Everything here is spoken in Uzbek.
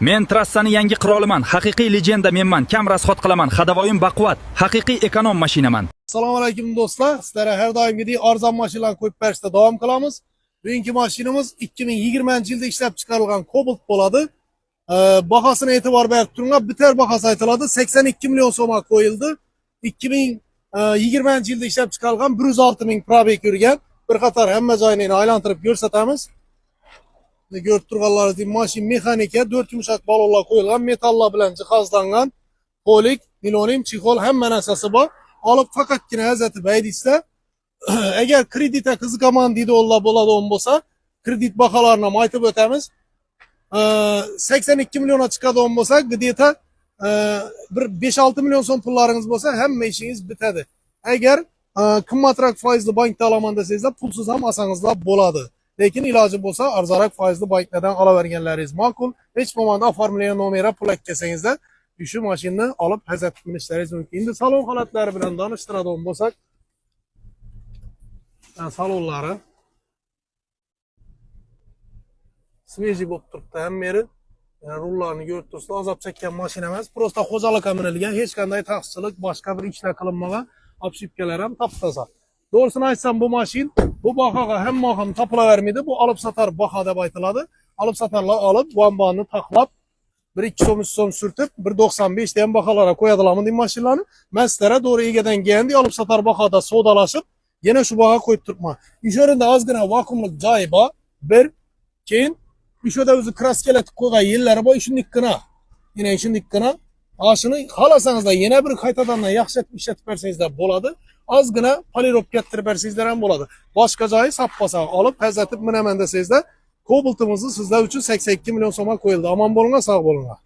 Men trassani yangi qiroliman, haqiqiy legenda menman, kam rasxod qilaman, hadavoyim baquvvat, haqiqiy ekonom mashinaman. Assalomu alaykum do'stlar, sizlarga har doimgidek arzon mashinalarni qo'yib berishda davom qilamiz. Bugungi mashinamiz 2020-yilda ishlab chiqarilgan Cobalt bo'ladi. Bahosini e'tibor berib turinglar, bitar bahosi aytiladi, 82 million so'mga qo'yildi. 2020-yilda ishlab chiqarilgan 106 ming probeg yurgan. Bir qator hamma joyini aylantirib ko'rsatamiz. Ko'rib turganlaringizdek, mashina mexanika, 4 yumshoq balonlar qo'yilgan, metallar bilan jihozlangan, polik, nilonim, chexol hamma narsasi bor. Olib faqatgina azatib haydaysiz. Agar kreditga qiziqaman deydi bo'ladigan bo'lsa, kredit baholarini ham aytib o'tamiz. 82 millionga chiqadigan bo'lsa, где-то bir 5-6 million so'm pullaringiz bo'lsa, hamma ishingiz bitadi. Agar qimmatroq foizli bankda olaman desangizlar, pulsiz ham olsangizlar bo'ladi. Lekin iloji bo'lsa, arzonroq foizli banklardan olaverganlaringiz ma'qul. Hech bo'lmaganda oformlangan nomerga pul o'tkazsangizlar, shu mashinani olib hazatib minishlaringiz mumkin. Endi salon holatlari bilan tanishtiradigan bo'lsak, salonlari sveji bo'lib turibdi hammasi. Rullarni ko'rib turibsiz, azab chekkan mashina emas, prosta xo'jalikka minilgan, hech qanday taqsirlik, boshqa bir ishlar qilinmagan, obshipkalar ham top-toza. Doğrusunu aytsam bu mashin bu bahoga hamma ham topilavermaydi. Bu olib satar baho deb aytiladi. Olib satarlar olib, vambani taqlab 1-2 so'm 3 so'm surtib 1.95 degan baholarga qo'yadilarmi bu mashinalarni. Men sizlarga to'g'ri egadan kelganda olib satar bahoda savdolashib, yana shu bahoga qo'yib turibman. Ishorada ozgina vakuumlik joyi bor. Bir, keyin ishorada o'zi kraskelatib qo'ygan yerlari bor, shundikkina. Yana shundikkina. Ashini xohlasangizlar yana bir qaytadan yaxshilab ishlatib bersangizlar bo'ladi. Ozgina polirovka ettirib bersangizlar ham bo'ladi. Boshqa joyi sap-sog' olib hazatib minaman desangizlar, Cobaltimizni sizlar uchun 82 million so'mga qo'yildi. Omon bo'linglar, sog' bo'linglar.